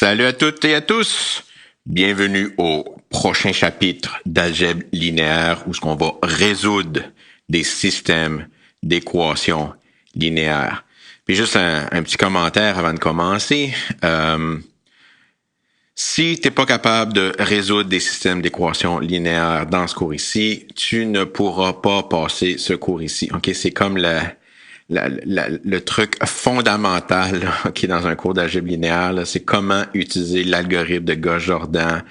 Salut à toutes et à tous! Bienvenue au prochain chapitre d'algèbre linéaire où on va résoudre des systèmes d'équations linéaires. Puis juste un petit commentaire avant de commencer. Si tu n'es pas capable de résoudre des systèmes d'équations linéaires dans ce cours ici, tu ne pourras pas passer ce cours ici. Ok, c'est comme le truc fondamental là, qui est dans un cours d'algèbre linéaire, là, c'est comment utiliser l'algorithme de Gauss-Jordan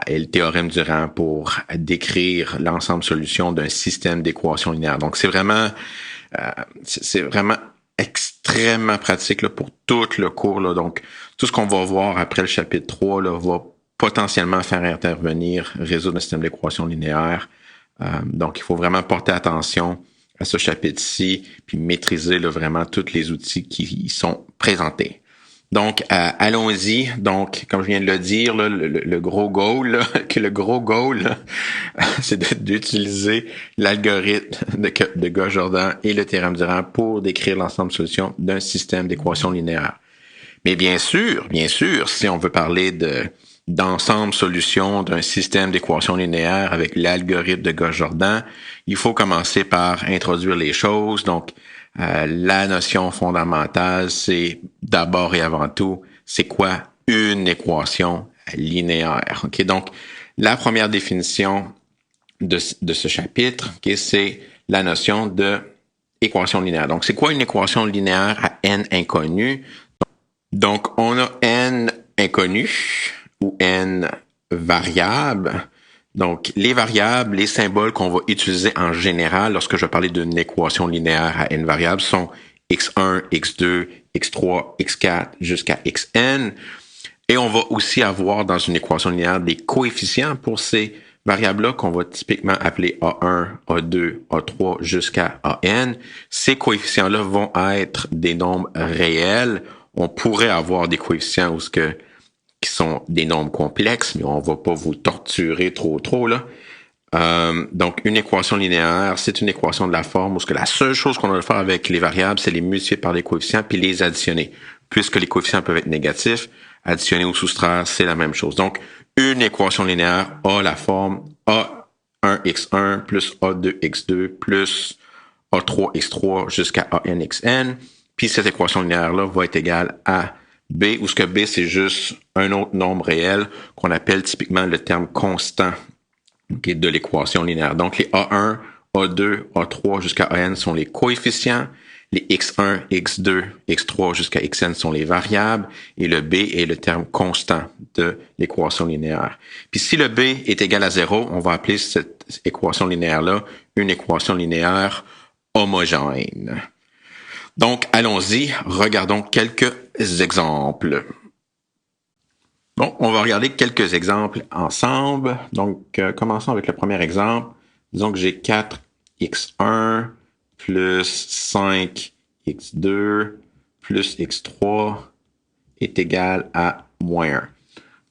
et le théorème du rang pour décrire l'ensemble solution d'un système d'équations linéaires. Donc, c'est vraiment extrêmement pratique là, pour tout le cours. Là. Donc, tout ce qu'on va voir après le chapitre 3 là, va potentiellement faire intervenir résoudre un système d'équations linéaires. Donc, il faut vraiment porter attention à ce chapitre-ci, puis maîtriser là, vraiment tous les outils qui y sont présentés. Donc, allons-y. Donc, comme je viens de le dire, là, le gros goal, là, c'est d'utiliser l'algorithme de Gauss-Jordan et le théorème du rang pour décrire l'ensemble de solutions d'un système d'équations linéaires. Mais bien sûr, si on veut parler d'ensemble solutions d'un système d'équations linéaires avec l'algorithme de Gauss-Jordan, il faut commencer par introduire les choses. Donc, la notion fondamentale, c'est d'abord et avant tout, c'est quoi une équation linéaire? Okay? Donc, la première définition de ce chapitre, okay, c'est la notion de équation linéaire. Donc, c'est quoi une équation linéaire à n inconnu? Donc, on a n inconnus ou n variables. Donc, les variables, les symboles qu'on va utiliser en général lorsque je vais parler d'une équation linéaire à n variables sont x1, x2, x3, x4 jusqu'à xn. Et on va aussi avoir dans une équation linéaire des coefficients pour ces variables-là qu'on va typiquement appeler A1, A2, A3 jusqu'à AN. Ces coefficients-là vont être des nombres réels. On pourrait avoir des coefficients qui sont des nombres complexes, mais on va pas vous torturer trop là. Donc, une équation linéaire, c'est une équation de la forme où la seule chose qu'on doit faire avec les variables, c'est les multiplier par des coefficients puis les additionner. Puisque les coefficients peuvent être négatifs, additionner ou soustraire, c'est la même chose. Donc, une équation linéaire a la forme A1x1 plus A2x2 plus A3x3 jusqu'à ANxn. Puis cette équation linéaire-là va être égale à B, où B, c'est juste un autre nombre réel qu'on appelle typiquement le terme constant de l'équation linéaire. Donc, les A1, A2, A3 jusqu'à AN sont les coefficients. Les x1, x2, x3 jusqu'à xn sont les variables. Et le B est le terme constant de l'équation linéaire. Puis si le B est égal à 0, on va appeler cette équation linéaire-là une équation linéaire homogène. Donc, allons-y, regardons quelques exemples. Bon, on va regarder quelques exemples ensemble. Donc, commençons avec le premier exemple. Disons que j'ai 4x1 plus 5x2 plus x3 est égal à moins 1.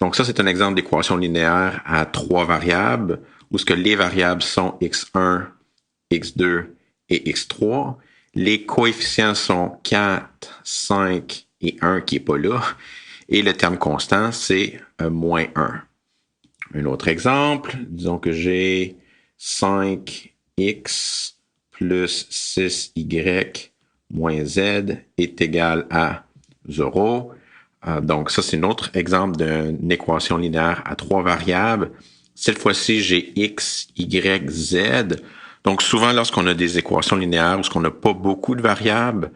Donc, ça, c'est un exemple d'équation linéaire à trois variables, où les variables sont x1, x2 et x3. Les coefficients sont 4, 5 et 1 qui n'est pas là. Et le terme constant, c'est moins 1. Un autre exemple, disons que j'ai 5x plus 6y moins z est égal à 0. Donc ça, c'est un autre exemple d'une équation linéaire à trois variables. Cette fois-ci, j'ai x, y, z. Donc, souvent, lorsqu'on a des équations linéaires où on n'a pas beaucoup de variables,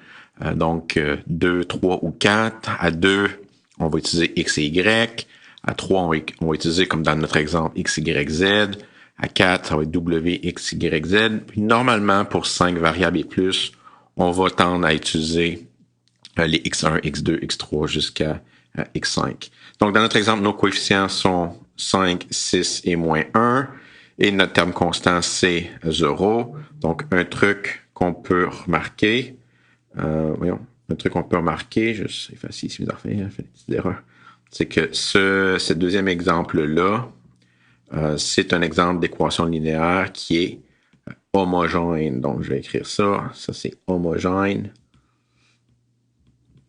donc 2, 3 ou 4, à 2, on va utiliser x et y. À 3, on va utiliser, comme dans notre exemple, x, y, z. À 4, ça va être w, x, y, z. Puis, normalement, pour 5 variables et plus, on va tendre à utiliser les x1, x2, x3 jusqu'à x5. Donc, dans notre exemple, nos coefficients sont 5, 6 et moins 1. Et notre terme constant, c'est 0. Donc, un truc qu'on peut remarquer, je sais effacer ici mes affaires, fait des petites erreurs, c'est que ce deuxième exemple-là, c'est un exemple d'équation linéaire qui est homogène. Donc, je vais écrire ça. Ça, c'est homogène.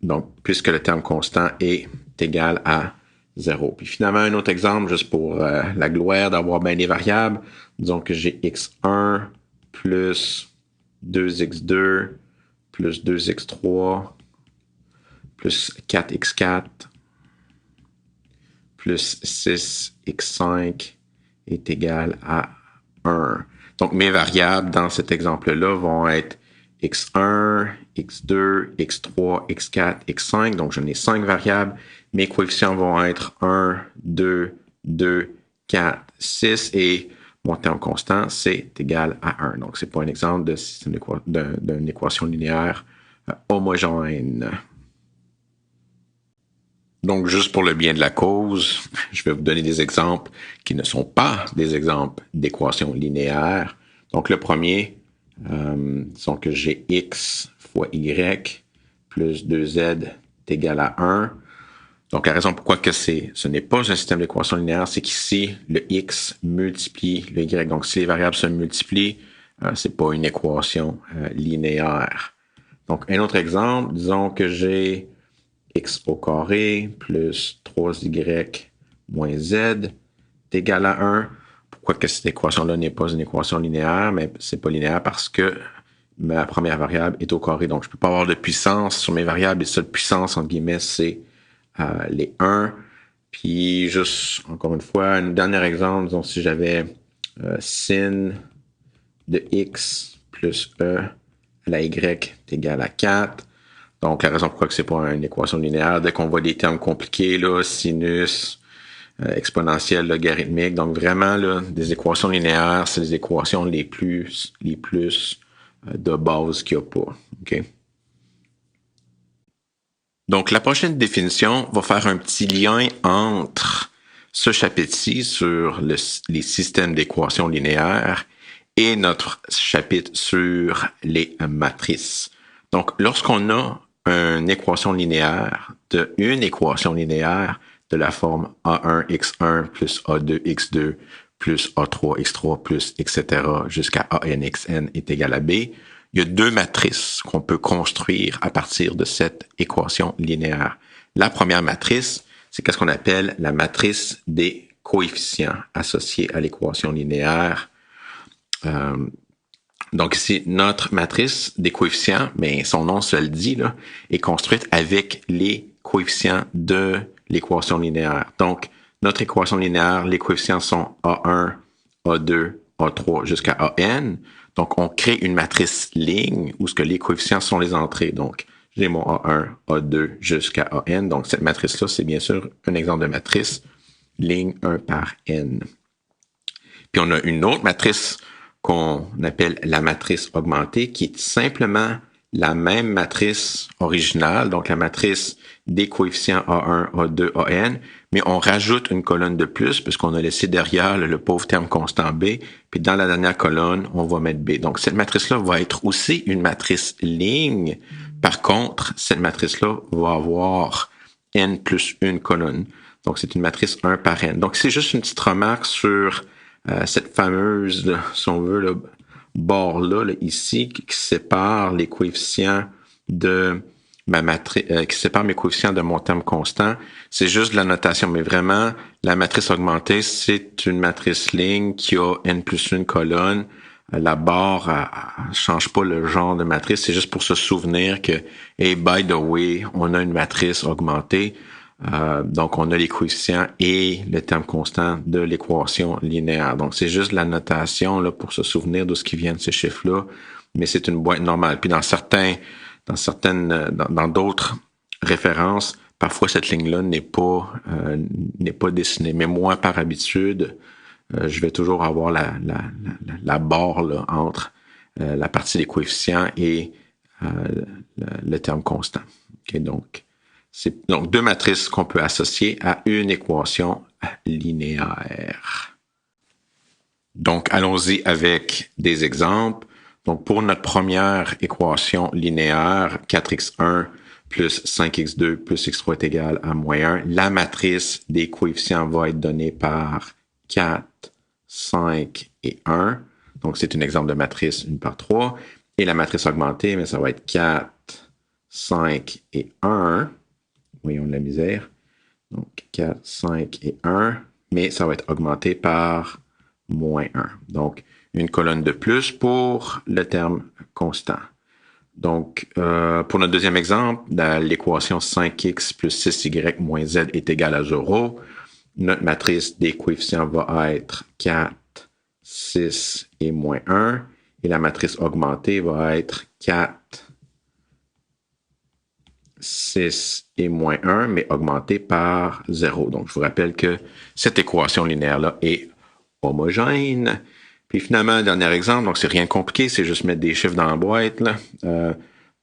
Donc, puisque le terme constant est égal à 0. Puis finalement, un autre exemple, juste pour la gloire d'avoir bien des variables. Disons que j'ai x1 plus 2x2 plus 2x3 plus 4x4 plus 6x5 est égal à 1. Donc, mes variables dans cet exemple-là vont être x1, x2, x3, x4, x5. Donc, j'en ai 5 variables. Mes coefficients vont être 1, 2, 2, 4, 6 et mon terme constant, c'est égal à 1. Donc, ce n'est pas un exemple d'une équation linéaire homogène. Donc, juste pour le bien de la cause, je vais vous donner des exemples qui ne sont pas des exemples d'équations linéaires. Donc, le premier, disons que j'ai x fois y plus 2z est égal à 1. Donc, la raison pourquoi que ce n'est pas un système d'équations linéaires, c'est qu'ici, le x multiplie le y. Donc, si les variables se multiplient, ce n'est pas une équation linéaire. Donc, un autre exemple, disons que j'ai x au carré plus 3y moins z est égal à 1. Pourquoi que cette équation-là n'est pas une équation linéaire? Mais c'est pas linéaire parce que ma première variable est au carré. Donc, je ne peux pas avoir de puissance sur mes variables. Les seules puissances, entre guillemets, c'est les 1. Puis, juste, encore une fois, un dernier exemple, disons, si j'avais sin de x plus e à la y est égal à 4. Donc, la raison pourquoi c'est pas une équation linéaire, dès qu'on voit des termes compliqués, là, sinus, exponentielle, logarithmique, donc vraiment, là, des équations linéaires, c'est les équations les plus de base qu'il n'y a pas. OK? Donc, la prochaine définition va faire un petit lien entre ce chapitre-ci sur les systèmes d'équations linéaires et notre chapitre sur les matrices. Donc, lorsqu'on a une équation linéaire de la forme A1x1 plus A2x2 plus A3x3 plus etc. jusqu'à ANxn est égal à B, il y a deux matrices qu'on peut construire à partir de cette équation linéaire. La première matrice, c'est ce qu'on appelle la matrice des coefficients associés à l'équation linéaire. Donc ici, notre matrice des coefficients, mais son nom se le dit, là, est construite avec les coefficients de l'équation linéaire. Donc, notre équation linéaire, les coefficients sont A1, A2, A3 jusqu'à AN. Donc, on crée une matrice ligne où ce que les coefficients sont les entrées. Donc, j'ai mon A1, A2 jusqu'à AN. Donc, cette matrice-là, c'est bien sûr un exemple de matrice ligne 1 par N. Puis, on a une autre matrice qu'on appelle la matrice augmentée, qui est simplement la même matrice originale, donc la matrice des coefficients A1, A2, AN, mais on rajoute une colonne de plus puisqu'on a laissé derrière le pauvre terme constant B, puis dans la dernière colonne, on va mettre B. Donc, cette matrice-là va être aussi une matrice ligne. Par contre, cette matrice-là va avoir N plus une colonne. Donc, c'est une matrice 1 par N. Donc, c'est juste une petite remarque sur cette fameuse, là, si on veut, le bord-là, là, ici, qui sépare les coefficients de ma matrice, qui sépare mes coefficients de mon terme constant. C'est juste de la notation, mais vraiment, la matrice augmentée, c'est une matrice ligne qui a n plus une colonne. La barre ne change pas le genre de matrice, c'est juste pour se souvenir que, hey, by the way, on a une matrice augmentée. Donc, on a les coefficients et le terme constant de l'équation linéaire. Donc, c'est juste la notation là, pour se souvenir de ce qui vient de ces chiffres-là, mais c'est une boîte normale. Puis dans d'autres références, parfois cette ligne-là n'est pas dessinée. Mais moi, par habitude, je vais toujours avoir la barre là, entre la partie des coefficients et le terme constant. Okay, donc, c'est donc deux matrices qu'on peut associer à une équation linéaire. Donc, allons-y avec des exemples. Donc, pour notre première équation linéaire, 4x1 plus 5x2 plus x3 est égal à moins 1, la matrice des coefficients va être donnée par 4, 5 et 1. Donc, c'est un exemple de matrice 1 par 3. Et la matrice augmentée, mais ça va être 4, 5 et 1. Voyons de la misère. Donc 4, 5 et 1, mais ça va être augmenté par moins 1. Donc, une colonne de plus pour le terme constant. Donc, pour notre deuxième exemple, dans l'équation 5x plus 6y moins z est égal à 0, notre matrice des coefficients va être 4, 6 et moins 1, et la matrice augmentée va être 4, 6 et moins 1, mais augmentée par 0. Donc, je vous rappelle que cette équation linéaire-là est homogène. Puis finalement, le dernier exemple, donc c'est rien de compliqué, c'est juste mettre des chiffres dans la boîte. Là.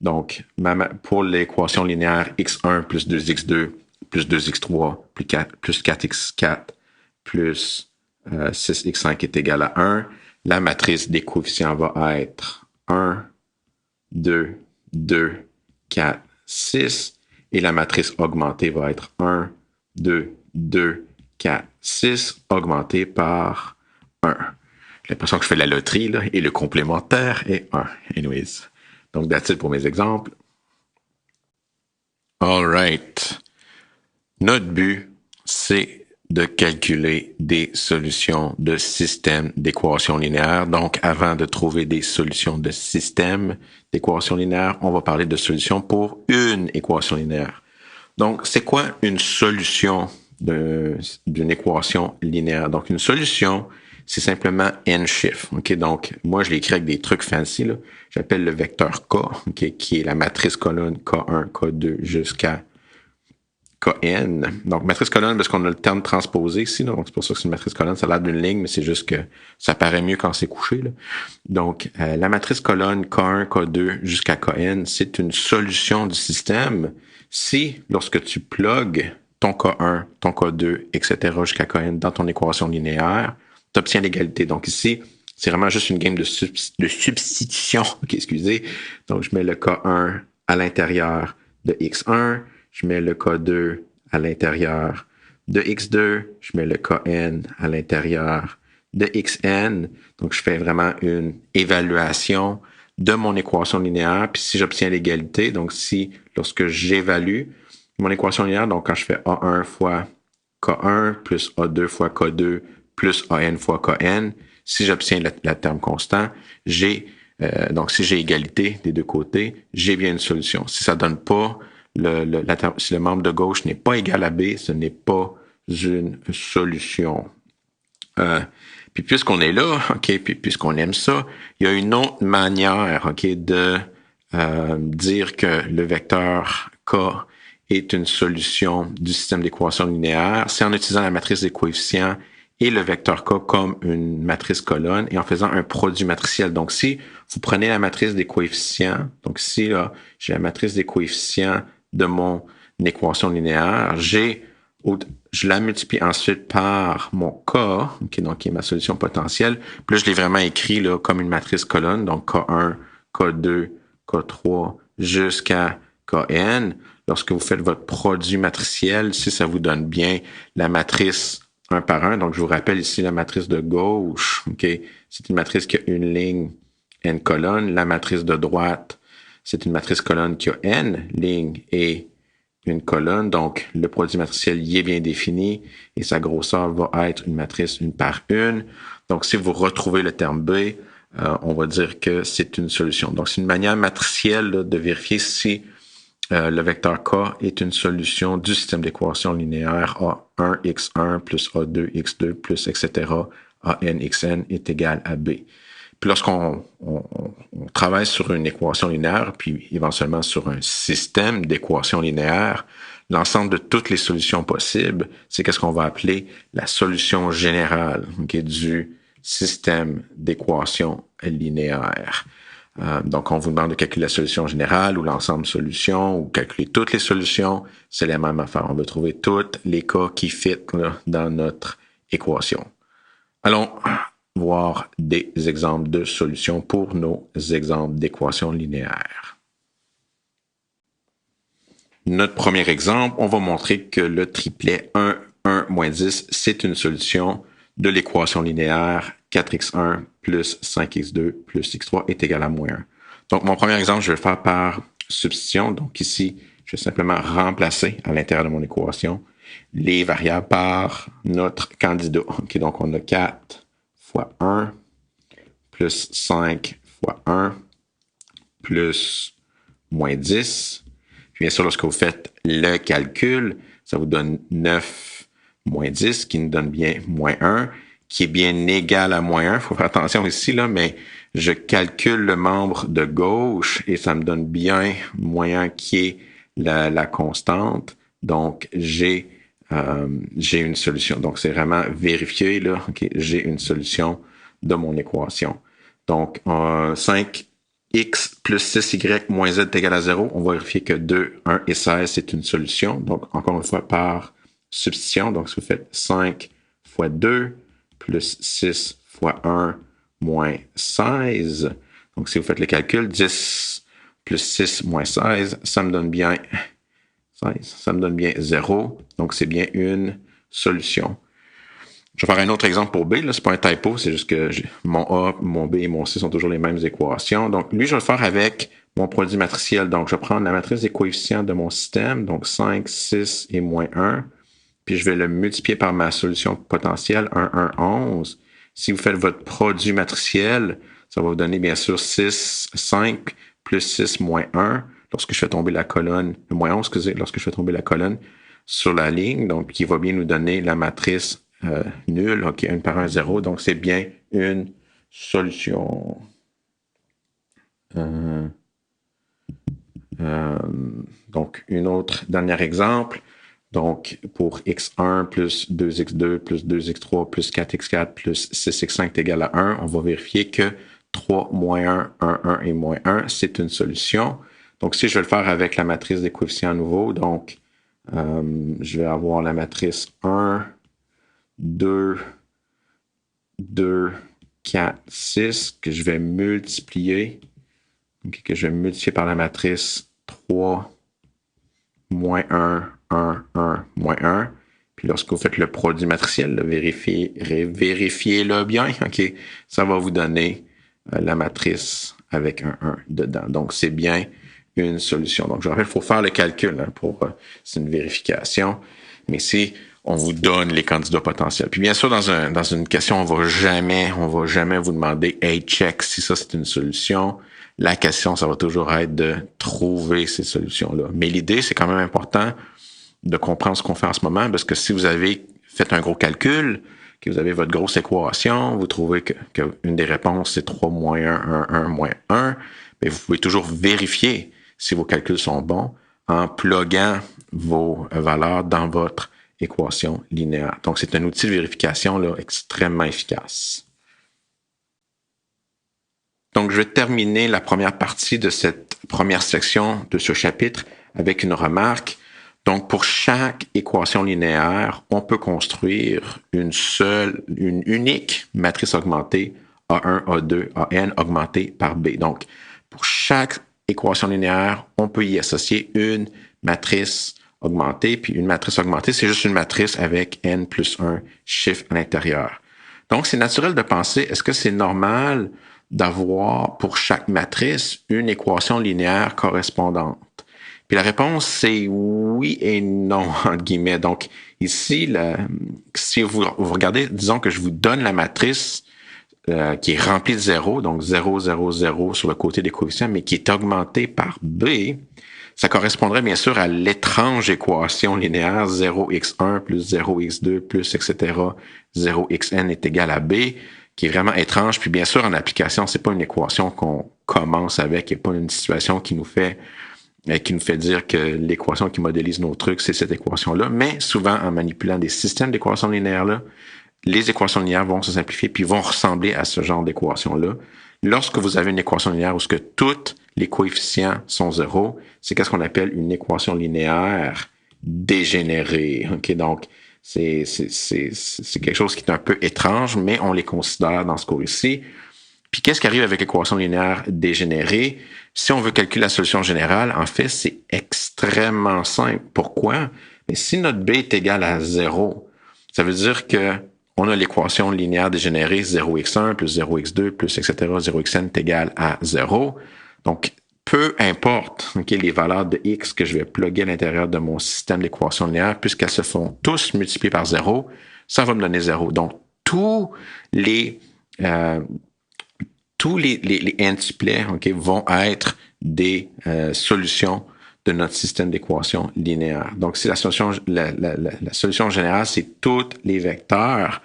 Donc, pour l'équation linéaire x1 plus 2x2 plus 2x3 plus 4x4 plus 6x5 est égal à 1, la matrice des coefficients va être 1, 2, 2, 4, 6, et la matrice augmentée va être 1, 2, 2, 4, 6, augmentée par 1. J'ai l'impression que je fais la loterie, là, et le complémentaire est 1. Anyways. Donc, that's it pour mes exemples. All right. Notre but, c'est de calculer des solutions de systèmes d'équations linéaires. Donc, avant de trouver des solutions de systèmes d'équations linéaires, on va parler de solutions pour une équation linéaire. Donc, c'est quoi une solution d'une équation linéaire? Donc, une solution, c'est simplement n chiffres. Okay? Donc, moi, je l'écris avec des trucs fancy. Là. J'appelle le vecteur K, okay, qui est la matrice colonne K1, K2 jusqu'à Kn. Donc, matrice colonne, parce qu'on a le terme transposé ici. Là. Donc, c'est pour ça que c'est une matrice colonne. Ça a l'air d'une ligne, mais c'est juste que ça paraît mieux quand c'est couché. Là. Donc, la matrice colonne K1, K2 jusqu'à Kn, c'est une solution du système si, lorsque tu plugues ton K1, ton K2, etc. jusqu'à Kn dans ton équation linéaire, tu obtiens l'égalité. Donc ici, c'est vraiment juste une game de substitution. OK, excusez. Donc, je mets le K1 à l'intérieur de X1, je mets le K2 à l'intérieur de X2, je mets le Kn à l'intérieur de Xn. Donc, je fais vraiment une évaluation de mon équation linéaire. Puis si j'obtiens l'égalité, donc si lorsque j'évalue mon équation linéaire, donc quand je fais A1 fois K1 plus A2 fois K2 plus AN fois Kn, si j'obtiens le terme constant, donc si j'ai égalité des deux côtés, j'ai bien une solution. Si ça donne pas si le membre de gauche n'est pas égal à B, ce n'est pas une solution. Puis puisqu'on est là, OK, puis puisqu'on aime ça, il y a une autre manière, OK, de dire que le vecteur K est une solution du système d'équations linéaires. C'est en utilisant la matrice des coefficients et le vecteur K comme une matrice colonne et en faisant un produit matriciel. Donc, si vous prenez la matrice des coefficients, donc ici, là, j'ai la matrice des coefficients de mon équation linéaire, je la multiplie ensuite par mon K, okay, donc qui est ma solution potentielle. Puis là, je l'ai vraiment écrit là, comme une matrice colonne, donc K1, K2, K3 jusqu'à Kn. Lorsque vous faites votre produit matriciel, si ça vous donne bien la matrice un par un, donc je vous rappelle ici la matrice de gauche, okay, c'est une matrice qui a une ligne, n colonnes. La matrice de droite, c'est une matrice colonne qui a n lignes et une colonne, donc le produit matriciel y est bien défini et sa grosseur va être une matrice une par une. Donc, si vous retrouvez le terme B, on va dire que c'est une solution. Donc, c'est une manière matricielle là, de vérifier si le vecteur K est une solution du système d'équations linéaire A1, X1 plus A2, X2 plus etc. AN, XN est égal à B. Puis lorsqu'on travaille sur une équation linéaire, puis éventuellement sur un système d'équations linéaires, l'ensemble de toutes les solutions possibles, c'est qu'est-ce qu'on va appeler la solution générale du système d'équations linéaires. Donc, on vous demande de calculer la solution générale ou l'ensemble de solutions ou calculer toutes les solutions. C'est la même affaire. On veut trouver tous les cas qui fit là, dans notre équation. Allons voir des exemples de solutions pour nos exemples d'équations linéaires. Notre premier exemple, on va montrer que le triplet 1, 1, moins 10, c'est une solution de l'équation linéaire 4x1 plus 5x2 plus x3 est égal à moins 1. Donc, mon premier exemple, je vais le faire par substitution. Donc, ici, je vais simplement remplacer à l'intérieur de mon équation. les variables par notre candidat. OK, donc on a 4 fois 1 plus 5 fois 1 plus moins 10. Puis bien sûr, lorsque vous faites le calcul, ça vous donne 9 moins 10, qui nous donne bien moins 1, qui est bien égal à moins 1. Il faut faire attention ici, là, mais je calcule le membre de gauche et ça me donne bien moins 1 qui est la constante. Donc, j'ai une solution. Donc, c'est vraiment vérifié, là. Okay, j'ai une solution de mon équation. Donc, 5x plus 6y moins z est égal à 0. On va vérifier que 2, 1 et 16, c'est une solution. Donc, encore une fois, par substitution. Donc, si vous faites 5 fois 2 plus 6 fois 1 moins 16. Donc, si vous faites le calcul, 10 plus 6 moins 16, ça me donne bien 0. Donc, c'est bien une solution. Je vais faire un autre exemple pour B. Ce n'est pas un typo, c'est juste que mon A, mon B et mon C sont toujours les mêmes équations. Donc, lui, je vais le faire avec mon produit matriciel. Donc, je vais prendre la matrice des coefficients de mon système, donc 5, 6 et moins 1. Puis, je vais le multiplier par ma solution potentielle, 1, 1, 11. Si vous faites votre produit matriciel, ça va vous donner bien sûr 6, 5 plus 6 moins 1 lorsque je fais tomber la colonne, moins 11, lorsque je fais tomber la colonne sur la ligne, donc qui va bien nous donner la matrice nulle, OK, 1 par 1, 0. Donc, c'est bien une solution. Donc, un autre dernier exemple. Donc, pour x1 plus 2x2 plus 2x3 plus 4x4 plus 6x5 est égal à 1, on va vérifier que 3 moins 1, 1, 1 et moins 1, c'est une solution. Donc, si je vais le faire avec la matrice des coefficients à nouveau, donc, je vais avoir la matrice 1, 2, 2, 4, 6, que je vais multiplier, par la matrice 3, moins 1, 1, 1, moins 1. Puis lorsque vous faites le produit matriciel, vérifiez-le bien. OK, ça va vous donner la matrice avec un 1 dedans. Donc, c'est bien une solution. Donc, je rappelle, il faut faire le calcul c'est une vérification. Mais si on vous donne les candidats potentiels. Puis bien sûr, dans une question, on va jamais vous demander « Hey, check si ça, c'est une solution ». La question, ça va toujours être de trouver ces solutions-là. Mais l'idée, c'est quand même important de comprendre ce qu'on fait en ce moment, parce que si vous avez fait un gros calcul, que vous avez votre grosse équation, vous trouvez que une des réponses, c'est 3 moins 1, 1, 1, moins 1, mais vous pouvez toujours vérifier si vos calculs sont bons en pluguant vos valeurs dans votre équation linéaire. Donc, c'est un outil de vérification là, extrêmement efficace. Donc, je vais terminer la première partie de cette première section de ce chapitre avec une remarque. Donc, pour chaque équation linéaire, on peut construire une unique matrice augmentée A1, A2, AN augmentée par B. Donc, pour chaque équation linéaire, on peut y associer une matrice augmentée. Puis une matrice augmentée, c'est juste une matrice avec N plus 1 chiffre à l'intérieur. Donc, c'est naturel de penser, est-ce que c'est normal d'avoir pour chaque matrice une équation linéaire correspondante? Puis la réponse, c'est oui et non, entre guillemets. Donc, ici, si vous regardez, disons que je vous donne la matrice qui est remplie de 0, donc 0, 0, 0 sur le côté des coefficients, mais qui est augmentée par B, ça correspondrait bien sûr à l'étrange équation linéaire 0x1 plus 0x2 plus, etc., 0xn est égal à B, qui est vraiment étrange. Puis bien sûr, en application, c'est pas une équation qu'on commence avec, il n'y a pas une situation qui nous fait dire que l'équation qui modélise nos trucs, c'est cette équation-là. Mais souvent, en manipulant des systèmes d'équations linéaires-là, les équations linéaires vont se simplifier puis vont ressembler à ce genre d'équation-là. Lorsque vous avez une équation linéaire où ce que tous les coefficients sont 0, c'est qu'est-ce qu'on appelle une équation linéaire dégénérée. Okay? Donc, c'est quelque chose qui est un peu étrange, mais on les considère dans ce cours ici. Puis qu'est-ce qui arrive avec l'équation linéaire dégénérée? Si on veut calculer la solution générale, en fait, c'est extrêmement simple. Pourquoi? Mais si notre B est égal à 0, ça veut dire que on a l'équation linéaire dégénérée 0x1 plus 0x2 plus, etc., 0xn est égal à 0. Donc, peu importe les valeurs de x que je vais plugger à l'intérieur de mon système d'équations linéaires, puisqu'elles se font tous multiplier par 0, ça va me donner 0. Donc, tous les n-tuplets vont être des solutions de notre système d'équations linéaires. Donc, c'est la solution générale, c'est tous les vecteurs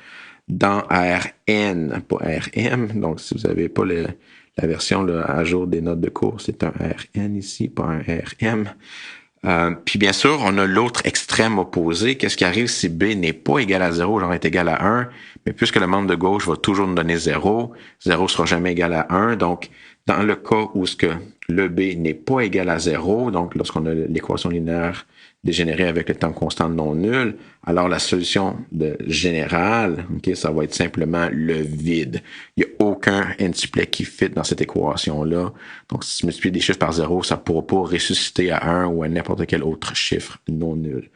dans Rn, pas Rm. Donc, si vous n'avez pas la version à jour des notes de cours, c'est un Rn ici, pas un Rm. Puis bien sûr, on a l'autre extrême opposé. Qu'est-ce qui arrive si B n'est pas égal à 0, genre est égal à 1, mais puisque le membre de gauche va toujours nous donner 0, 0 sera jamais égal à 1. Donc, dans le cas où ce que le B n'est pas égal à 0, donc lorsqu'on a l'équation linéaire dégénérée avec le terme constant non nul, alors la solution générale, ça va être simplement le vide. Il n'y a aucun n-tuplet qui fit dans cette équation-là. Donc, si tu multiplies des chiffres par 0, ça ne pourra pas ressusciter à 1 ou à n'importe quel autre chiffre non nul.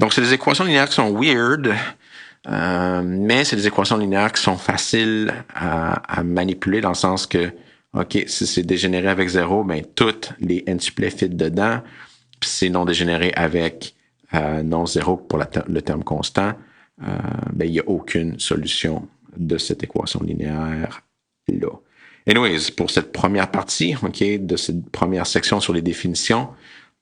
Donc, c'est des équations linéaires qui sont weird, mais c'est des équations linéaires qui sont faciles à manipuler dans le sens que, OK, si c'est dégénéré avec 0, ben toutes les n-tuplets fit dedans. Puis c'est non dégénéré avec non 0 pour le terme constant, ben il n'y a aucune solution de cette équation linéaire-là. Anyways, pour cette première partie, de cette première section sur les définitions,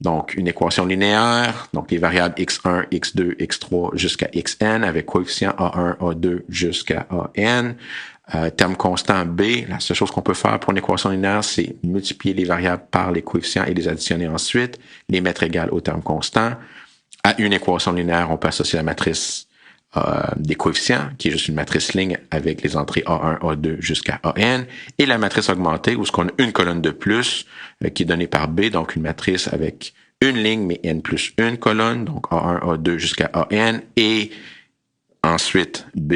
donc une équation linéaire, donc les variables x1, x2, x3 jusqu'à xn avec coefficient a1, a2 jusqu'à an. Terme constant B, la seule chose qu'on peut faire pour une équation linéaire, c'est multiplier les variables par les coefficients et les additionner ensuite, les mettre égales au terme constant. À une équation linéaire, on peut associer la matrice des coefficients, qui est juste une matrice ligne avec les entrées A1, A2 jusqu'à AN, et la matrice augmentée, où on a une colonne de plus qui est donnée par B, donc une matrice avec une ligne, mais N plus une colonne, donc A1, A2 jusqu'à AN, et ensuite B.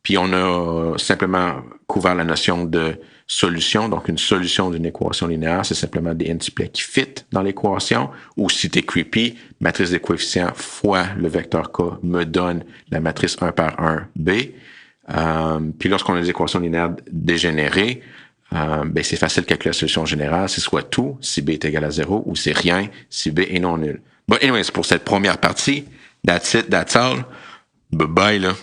Puis on a simplement couvert la notion de solution. Donc, une solution d'une équation linéaire, c'est simplement des n-tuplets qui fit dans l'équation. Ou si t'es creepy, matrice des coefficients fois le vecteur K me donne la matrice 1 par 1 B. Puis lorsqu'on a des équations linéaires dégénérées, ben c'est facile de calculer la solution générale. C'est soit tout, si B est égal à 0, ou c'est rien, si B est non nul. But anyways, pour cette première partie, that's it, that's all. Bye bye là.